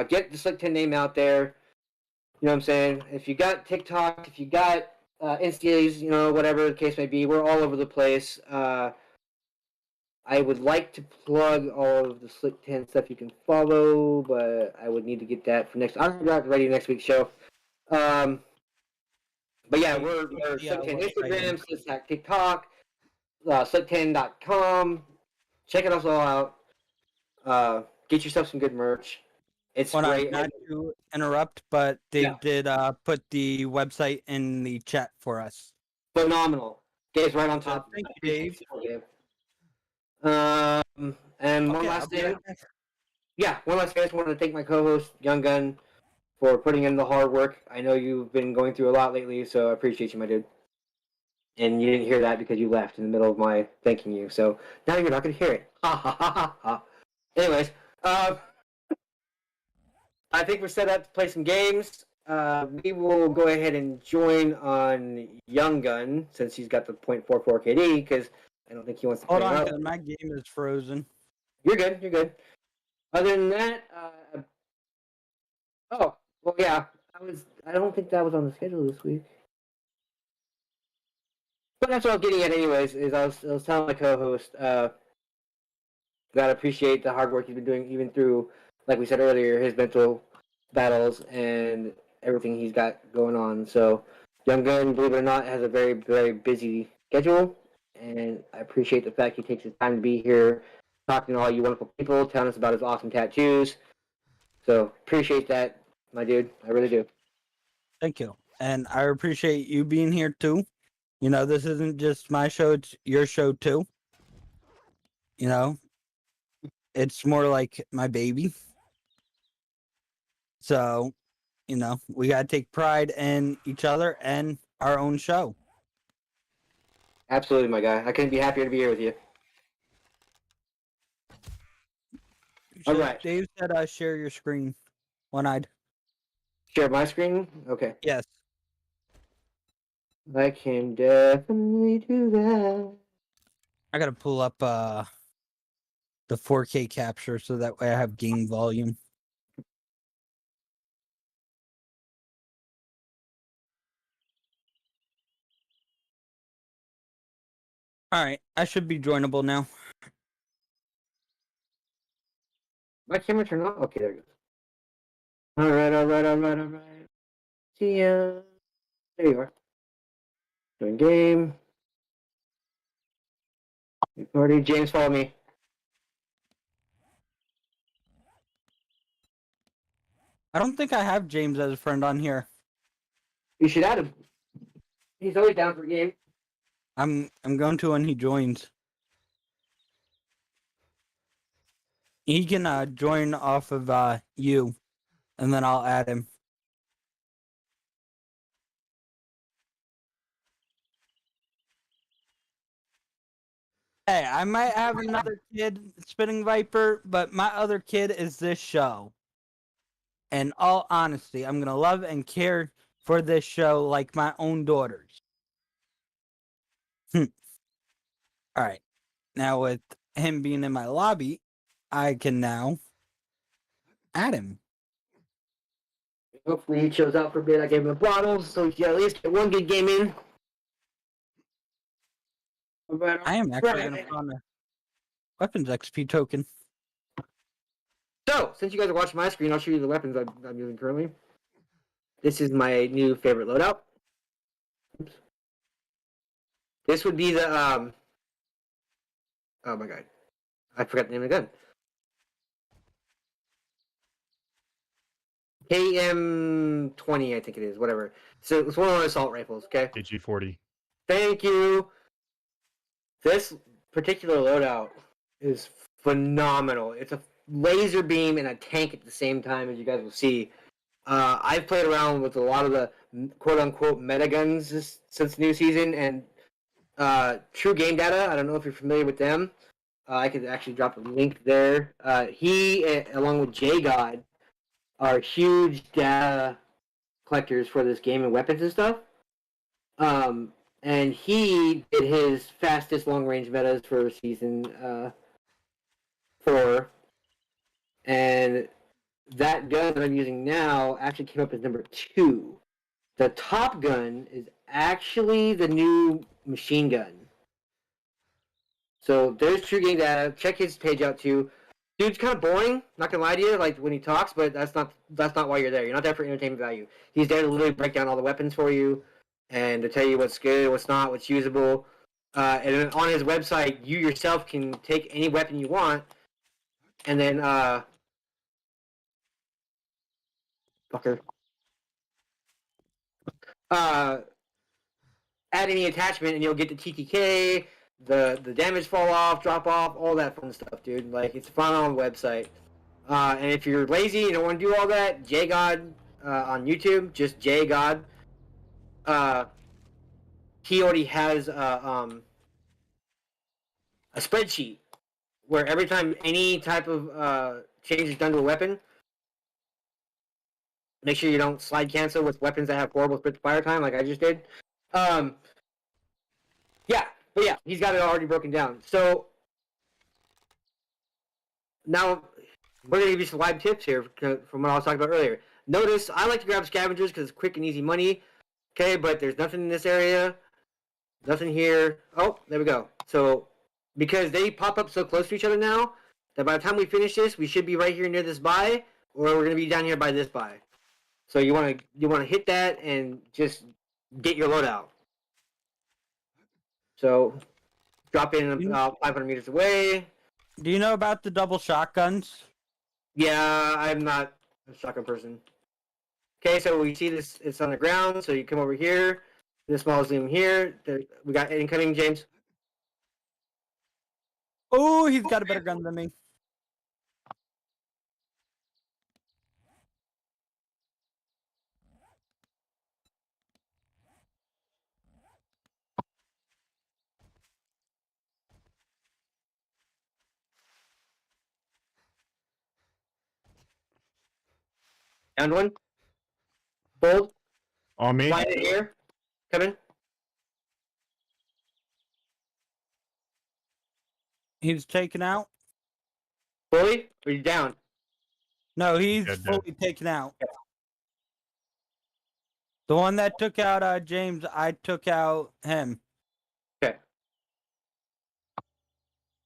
Get the Slick 10 name out there. You know what I'm saying? If you got TikTok, if you got Instas, you know, whatever the case may be, we're all over the place. I would like to plug all of the Slick 10 stuff you can follow, but I would need to get that for next. I'm not ready next week's show. But yeah, we're Yeah, Slick 10 we're Instagram, Slick TikTok, Slick10.com. Check it all out. Get yourself some good merch. It's Hold on, great. not to interrupt, but Dave Yeah. did put the website in the chat for us. Phenomenal. Dave's right on So top. thank you, Dave. And one Okay, last I'll be thing. right back. Yeah, one last thing. I just wanted to thank my co-host Young Gun for putting in the hard work. I know you've been going through a lot lately, so I appreciate you, my dude. And you didn't hear that because you left in the middle of my thanking you. So now you're not going to hear it. Ha ha ha ha ha. Anyways, I think we're set up to play some games. We will go ahead and join on Young Gun since he's got the .44 KD because I don't think he wants to Hold play on, out. 'cause my game is frozen. You're good. You're good. Other than that, oh well, yeah. I don't think that was on the schedule this week. But that's what I was getting at, anyways. Is I was telling my co-host, gotta appreciate the hard work he's been doing, even through, like we said earlier, his mental battles and everything he's got going on. So, Young Gun, believe it or not, has a very, very busy schedule, and I appreciate the fact he takes his time to be here, talking to all you wonderful people, telling us about his awesome tattoos. So, appreciate that, my dude. I really do. Thank you. And I appreciate you being here too. You know, this isn't just my show, it's your show too. You know, it's more like my baby. So, you know, we got to take pride in each other and our own show. Absolutely, my guy. I couldn't be happier to be here with you. All So right. Dave said, share your screen. One-eyed. Share my screen? Okay. Yes. I can definitely do that. I got to pull up the 4K capture so that way I have game volume. All right, I should be joinable now. My camera turned on? Okay, there it goes. Alright. See ya. There you are. Join game. Recording. James, follow me. I don't think I have James as a friend on here. You should add him. He's always down for a game. I'm going to when he joins. He can join off of you, and then I'll add him. Hey, I might have another kid, Spitting Viper, but my other kid is this show. In all honesty, I'm gonna love and care for this show like my own daughters. All right. Now with him being in my lobby, I can now add him. Hopefully he chills out for a bit. I gave him a bottle, so he can at least get one good game in. I am actually gonna put on a weapons XP token. So, since you guys are watching my screen, I'll show you the weapons I'm using currently. This is my new favorite loadout. Oops. This would be the oh my god, I forgot the name of the gun. KM-20, I think it is. Whatever. So it's one of the assault rifles. Okay. AG-40. Thank you. This particular loadout is phenomenal. It's a laser beam and a tank at the same time, as you guys will see. I've played around with a lot of the quote-unquote meta guns since new season, and True Game Data, I don't know if you're familiar with them. I could actually drop a link there. He, along with J-God, are huge data collectors for this game and weapons and stuff. And he did his fastest long-range metas for season 4. And that gun that I'm using now actually came up as number 2. The top gun is actually the new machine gun. So there's True Game Data. Check his page out too. Dude's kind of boring, not gonna lie to you, like when he talks, but that's not why you're there. You're not there for entertainment value. He's there to literally break down all the weapons for you, and to tell you what's good, what's not, what's usable. And then on his website, you yourself can take any weapon you want, and then add any attachment, and you'll get the TTK, the damage fall off, drop off, all that fun stuff, dude. Like, it's fun on the website. And if you're lazy and don't want to do all that, JGod on YouTube, just JGod. He already has a spreadsheet where every time any type of change is done to a weapon, make sure you don't slide cancel with weapons that have horrible sprint fire time, like I just did. Yeah, he's got it already broken down. So now we're gonna give you some live tips here from what I was talking about earlier. Notice I like to grab scavengers because it's quick and easy money. Okay, but there's nothing in this area, nothing here. Oh, there we go. So because they pop up so close to each other now, that by the time we finish this, we should be right here near this buy, or we're gonna be down here by this buy. So you wanna hit that and just get your loadout. So drop in about 500 meters away. Do you know about the double shotguns? Yeah, I'm not a shotgun person. Okay, so we see this, it's on the ground, so you come over here, this small zoom here. We got incoming, James. Oh, he's got a better gun than me. Down one. Bold. On me. Slide it here. Come in. He's taken out. Fully? Or you down? No, he's Dead. fully taken out. The one that took out James, I took out him. Okay.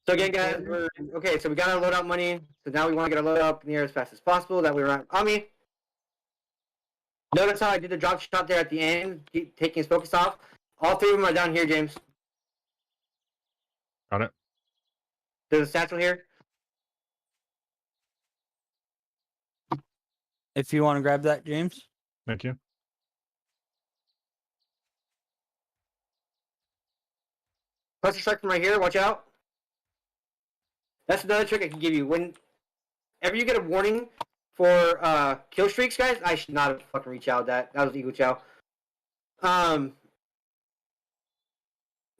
So again, guys, okay, so we got our loadout money. So now we want to get our loadout up in the air as fast as possible. That way we're not on me. Notice how I did the drop shot there at the end, taking his focus off. All 3 of them are down here, James. Got it. There's a satchel here. If you want to grab that, James. Thank you. Cluster strike from right here. Watch out. That's another trick I can give you. Whenever you get a warning for kill streaks, guys, I should not have fucking reach out. That was Eagle Chow.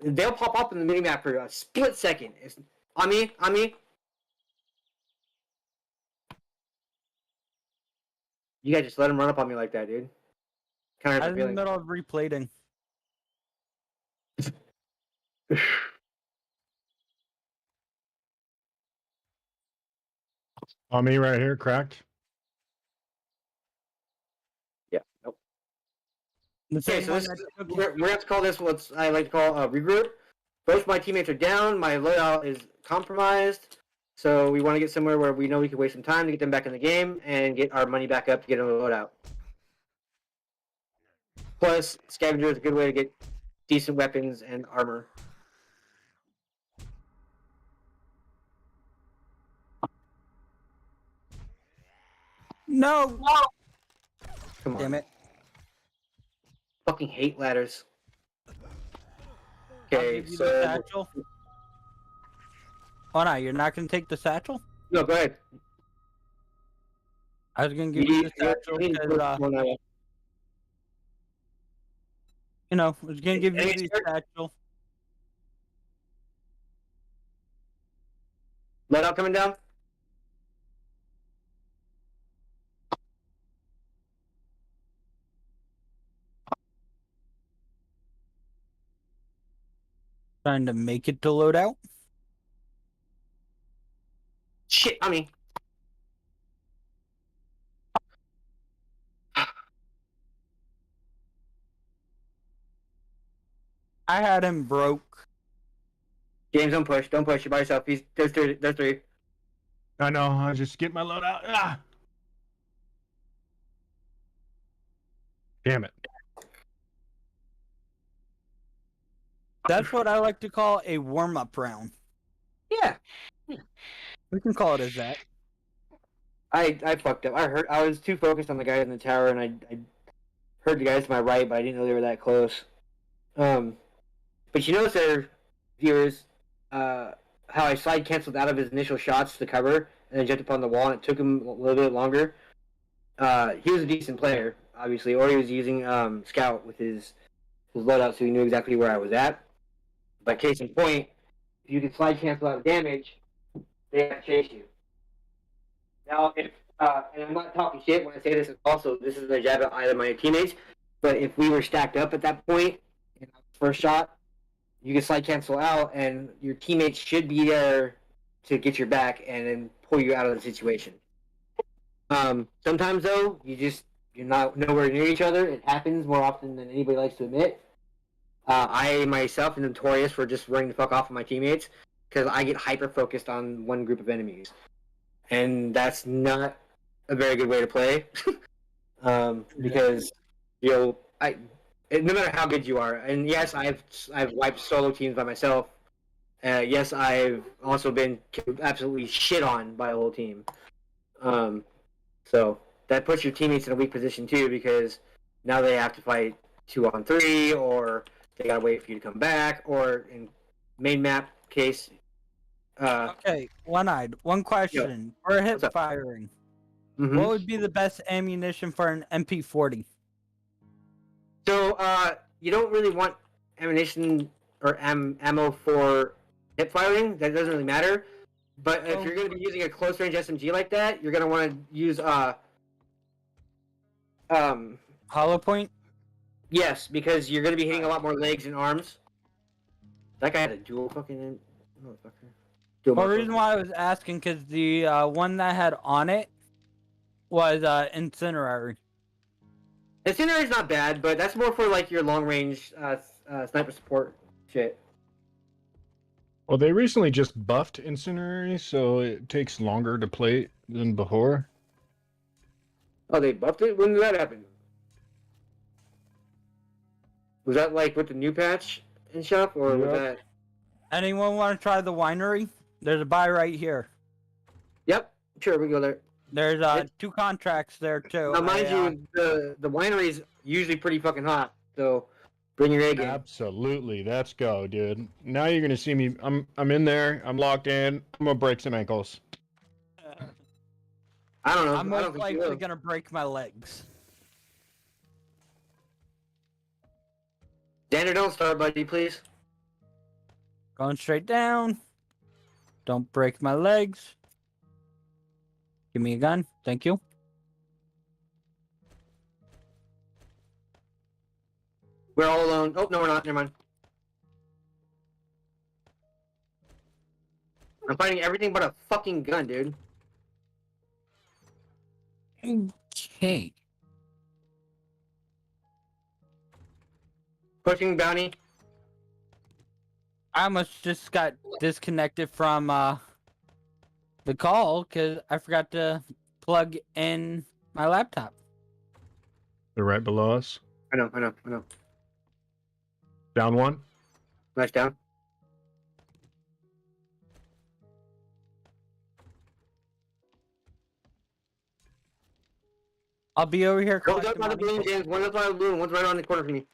They'll pop up in the minimap for a split second. It's on me. You guys just let him run up on me like that, dude. Kind I of was in the middle of replating. On me right here, cracked. Yeah. Nope. The Okay, same so one this, that took we're gonna have to call this what I like to call a regroup. Both my teammates are down. My loadout is compromised. So we want to get somewhere where we know we can waste some time to get them back in the game and get our money back up to get them a loadout. Plus, scavenger is a good way to get decent weapons and armor. No! Come on. Damn it. Fucking hate ladders. I'll Okay, give you the so satchel. Oh no, you're not gonna take the satchel? no, go ahead. I was gonna give you the satchel because I was gonna give you Enemies the here? satchel. Loadout coming down. Trying to make it to loadout. Shit, I mean. I had him broke. James, don't push. Don't push. You're by yourself. There's three. I know. I just get my load out. Ah! Damn it. That's what I like to call a warm-up round. Yeah. We can call it as that. I fucked up. I was too focused on the guys in the tower, and I heard the guys to my right, but I didn't know they were that close. But you notice there, viewers, how I slide canceled out of his initial shots to cover, and then jumped up on the wall, and it took him a little bit longer. He was a decent player, obviously, or he was using Scout with his loadout, so he knew exactly where I was at. But case in point, if you can slide cancel out of damage, they have to chase you. Now, if and I'm not talking shit when I say this. Also, this is a jab at either of my teammates. But if we were stacked up at that point, in the first shot, you can slide cancel out, and your teammates should be there to get your back and then pull you out of the situation. Sometimes though, you're not nowhere near each other. It happens more often than anybody likes to admit. I myself am notorious for just running the fuck off of my teammates because I get hyper focused on one group of enemies, and that's not a very good way to play. Because no matter how good you are, and yes, I've wiped solo teams by myself. Yes, I've also been absolutely shit on by a whole team. So that puts your teammates in a weak position too, because now they have to fight 2-on-3, or they gotta wait for you to come back, or in main map case. Okay, one-eyed. One question. For hip What's up? firing, Mhm. what would be the best ammunition for an MP40? So you don't really want ammunition or ammo for hip firing. That doesn't really matter. But if you're going to be using a close range SMG like that, you're going to want to use Hollow point? yes, because you're going to be hitting a lot more legs and arms. That guy had a dual fucking motherfucker. Dual Well, the motherfucker. reason why I was asking, because the one that had on it was Incinerary. Incendiary's not bad, but that's more for like your long range sniper support shit. Well, they recently just buffed Incinerary, so it takes longer to play than before. Oh, they buffed it? When did that happen? Was that like with the new patch and stuff, or was Yep. that? Anyone want to try the winery? There's a buy right here. Yep, sure, we go there. There's It's- 2 contracts there too. Now, mind I, you, the winery's usually pretty fucking hot, so bring your A game. Absolutely. Let's go, dude. Now you're gonna see me. I'm in there. I'm locked in. I'm gonna break some ankles. I don't know. I'm I most don't think you likely will. gonna break my legs. Dander, don't start, buddy, please. Going straight down. Don't break my legs. Give me a gun. Thank you. We're all alone. Oh, no, we're not. Never mind. I'm finding everything but a fucking gun, dude. Okay. Pushing bounty. I almost just got disconnected from the call because I forgot to plug in my laptop. They're right below us. I know. Down one. Nice down. I'll be over here One's collecting up by the money. balloon, James. One's up by the balloon. One's right around the corner from me.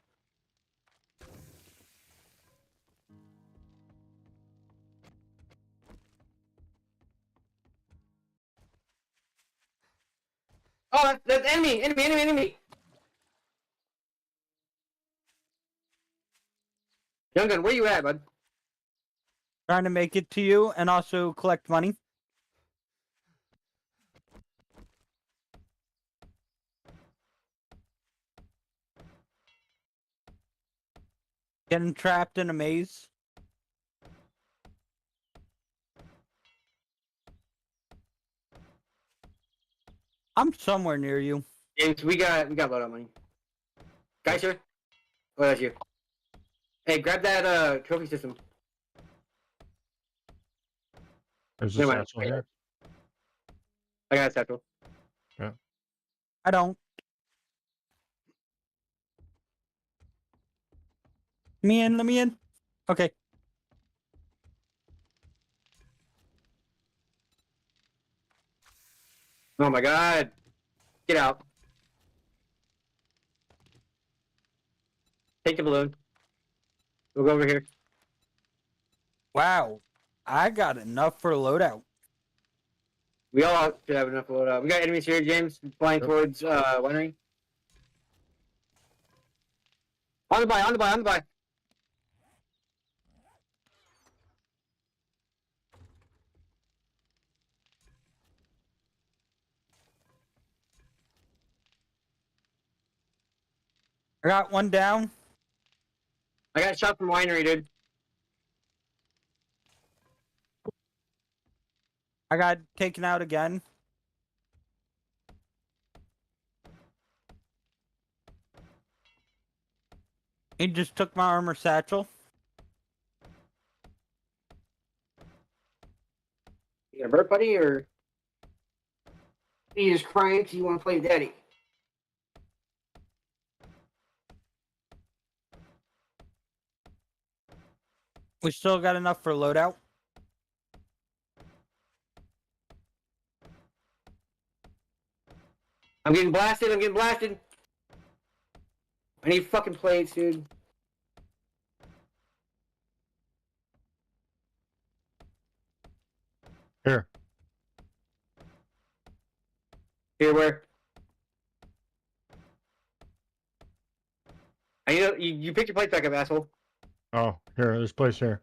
Oh, that's enemy! Enemy! Young gun, where you at, bud? Trying to make it to you and also collect money. Getting trapped in a maze. I'm somewhere near you. James, we got loadout money. Guys here? Oh, that's you. Hey, grab that trophy system. There's a Never mind. satchel here. I got a satchel. I don't. Let me in. Okay. Oh my god. Get out. Take the balloon. We'll go over here. Wow. I got enough for loadout. We all should have enough loadout. We got enemies here, James, flying Yep. towards winery. On the buy. I got one down. I got shot from winery, dude. I got taken out again. He just took my armor satchel. You got a bird, buddy, or you just crying because you want to play daddy? We still got enough for loadout. I'm getting blasted. I need fucking plates, dude. Here. Here, where? I need you pick your plates back up, asshole. Oh, here. This place here.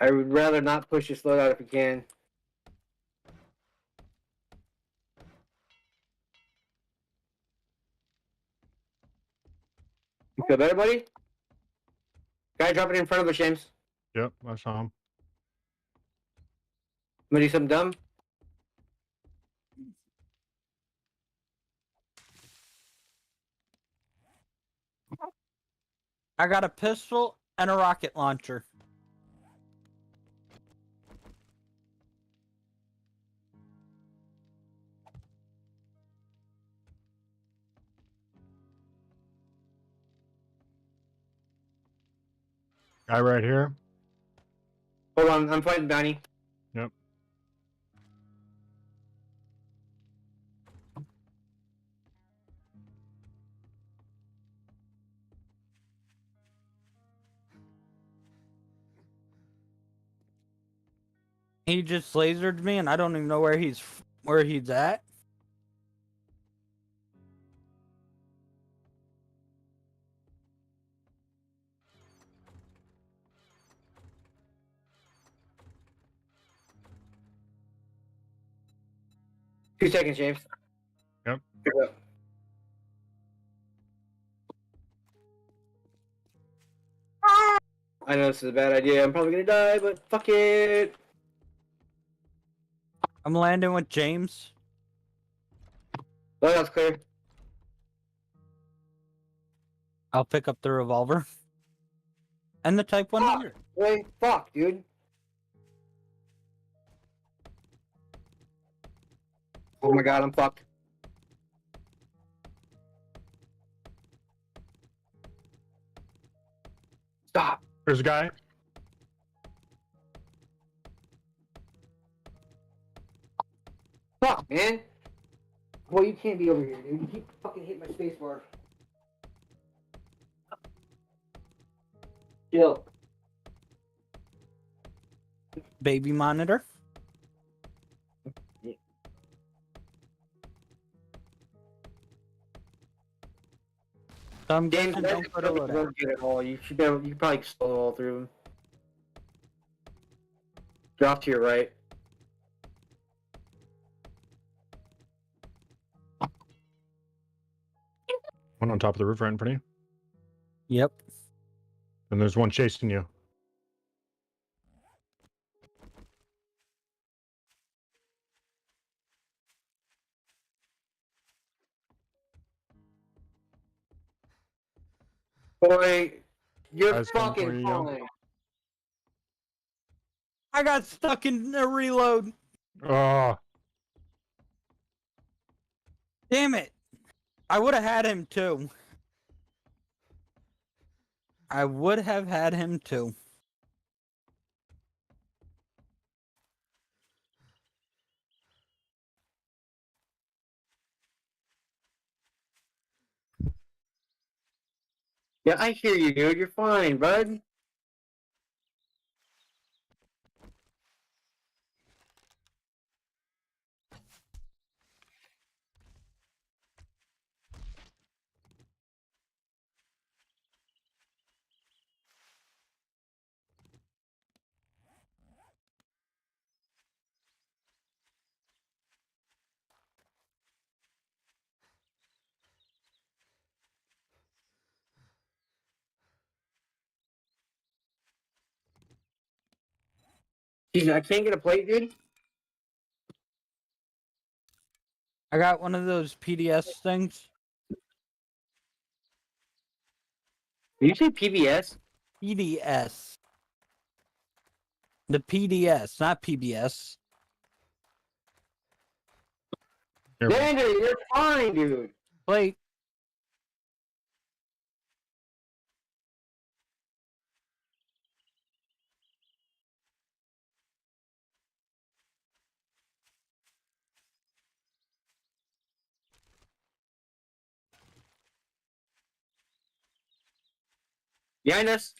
I would rather not push this loadout if we can. You feel better, buddy? Guy dropping in front of us, James. Yep, I saw him. I'm gonna do something dumb. I got a pistol and a rocket launcher. Guy right here. Hold on, I'm fighting Bounty. Yep. He just lasered me, and I don't even know where he's at. Two seconds, James. Yep. Yep. I know this is a bad idea. I'm probably gonna die, but fuck it. I'm landing with James. Loadout's clear. I'll pick up the revolver. And the Type 100. Wait, fuck, dude. Oh my god, I'm fucked. Stop. There's a guy. Fuck, man. Boy, you can't be over here, dude. You keep fucking hitting my spacebar. Chill. Baby monitor. So I'm James, guessing that's don't put a loadout. won't get it all. You should be able, you could probably slow all through them. Drop to your right. One on top of the roof right in front of you. Yep. And there's one chasing you. Boy, you're Guys coming for fucking you, yo. fine. I got stuck in a reload. Oh, Damn it. I would have had him too. I would have had him too. Yeah, I hear you, dude. You're fine, bud. Jeez, I can't get a plate, dude. I got one of those PDS things. Did you say PBS? PDS. The PDS, not PBS. careful. Xander, you're fine, dude. Plate. Behind us.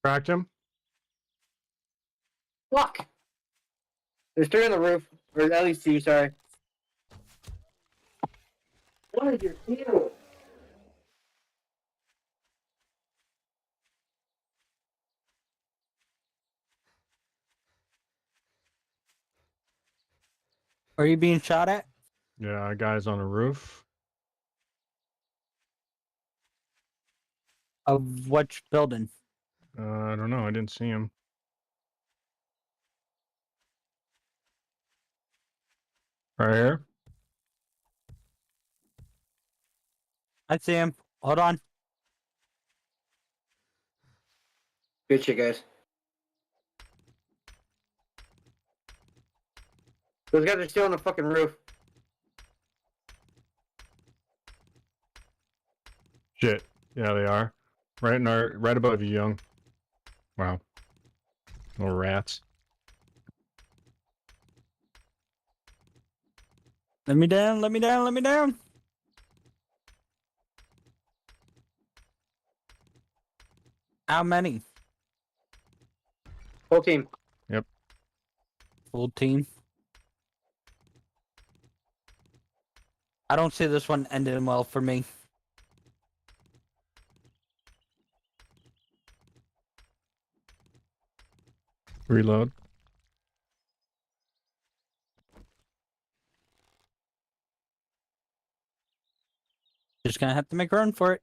Cracked him. Fuck. There's three on the roof. Or at least two, sorry. What is your deal? Are you being shot at? Yeah, guy's on a roof. Of which building? I don't know. I didn't see him. Right here. I see him. Hold on. Good shit, guys. Those guys are still on the fucking roof. Shit. Yeah, they are. Right above you, young. Wow. Little rats. Let me down, let me down, let me down. How many? Whole team. Full team. I don't see this one ending well for me. Reload. Just gonna have to make a run for it.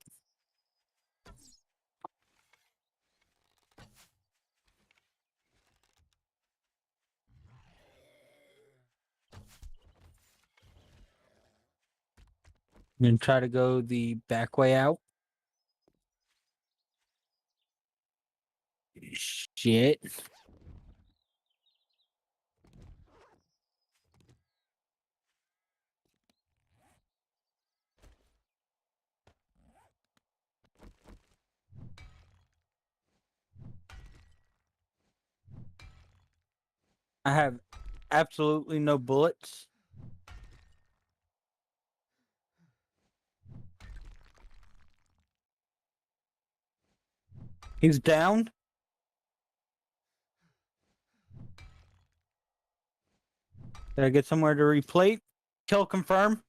I'm gonna try to go the back way out. Shit. I have absolutely no bullets. He's down. Did I get somewhere to replate? Kill confirm.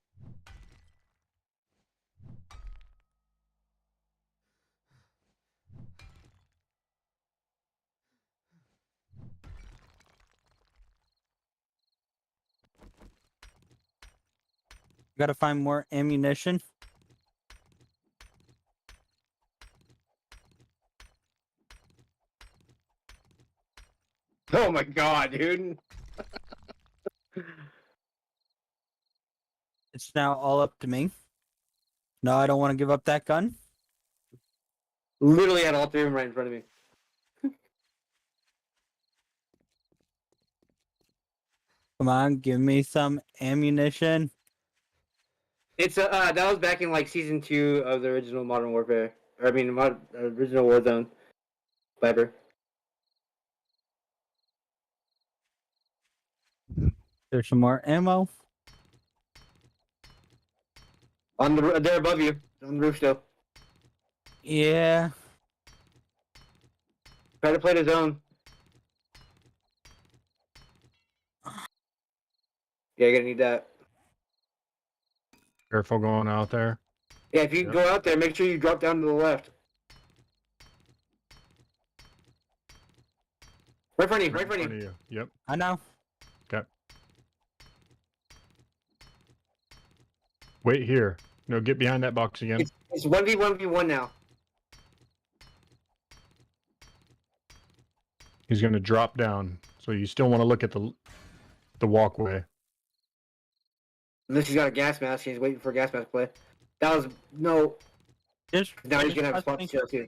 Gotta find more ammunition. Oh my god, dude. It's now all up to me. No, I don't want to give up that gun. Literally had all three of them right in front of me. Come on, give me some ammunition. It's that was back in like season 2 of the original Modern Warfare. Or I mean, original Warzone. Viper. There's some more ammo. They're above you on the roof still. Yeah. Try to play the zone. Yeah, you're gonna need that. Careful going out there. Yeah, if you Yep. go out there, make sure you drop down to the left. Right in front of you, right in front of you. Yep. I know. Okay. Wait here. No, get behind that box again. It's 1v1v1 now. He's going to drop down. So you still want to look at the walkway. Unless he's got a gas mask and he's waiting for a gas mask play. That was no. Just Now he's just gonna have a trust spot me. to chill too.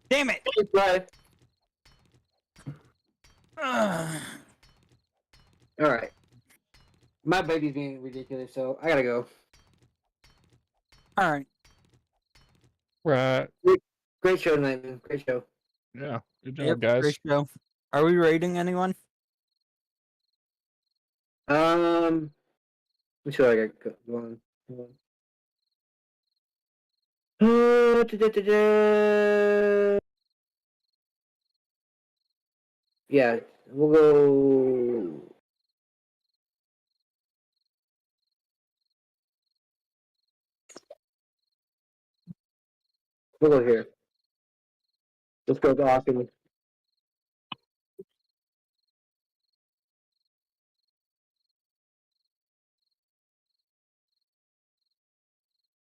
Damn it! Right. Ugh. All right. My baby's being ridiculous, so I gotta go. All right. Right. Great show tonight, man. Great show. Yeah. Good Yep, job, guys. great show. Are we rating anyone? I'm sure I got one. Yeah, we'll go. We'll go here. Let's go to Austin.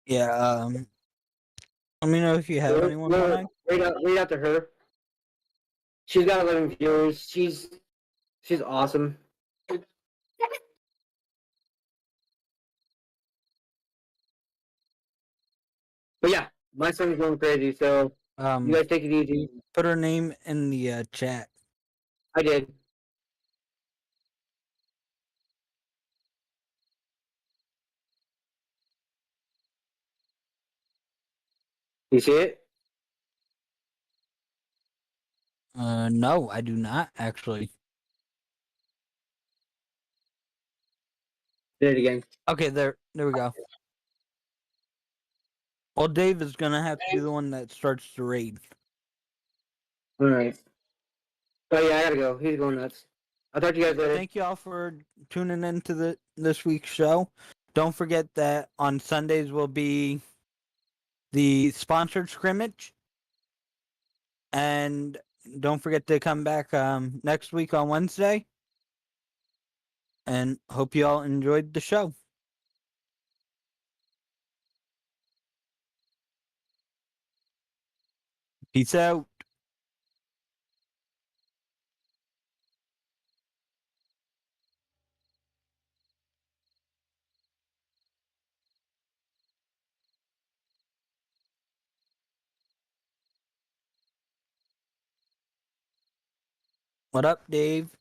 Yeah. Let me know if you have anyone. Mine. Read out to her. She's got 11 viewers. She's awesome. But yeah, My son's going crazy, so you guys take it easy. Put her name in the chat. I did. You see it? No, I do not actually. Did it again. Okay, there we go. Well, Dave is gonna have to be the one that starts the raid. All right. Oh yeah, I gotta go. He's going nuts. I'll talk to you guys later. Thank you all for tuning in to this week's show. Don't forget that on Sundays will be the sponsored scrimmage, and don't forget to come back next week on Wednesday. And hope you all enjoyed the show. Peace out. What up, Dave?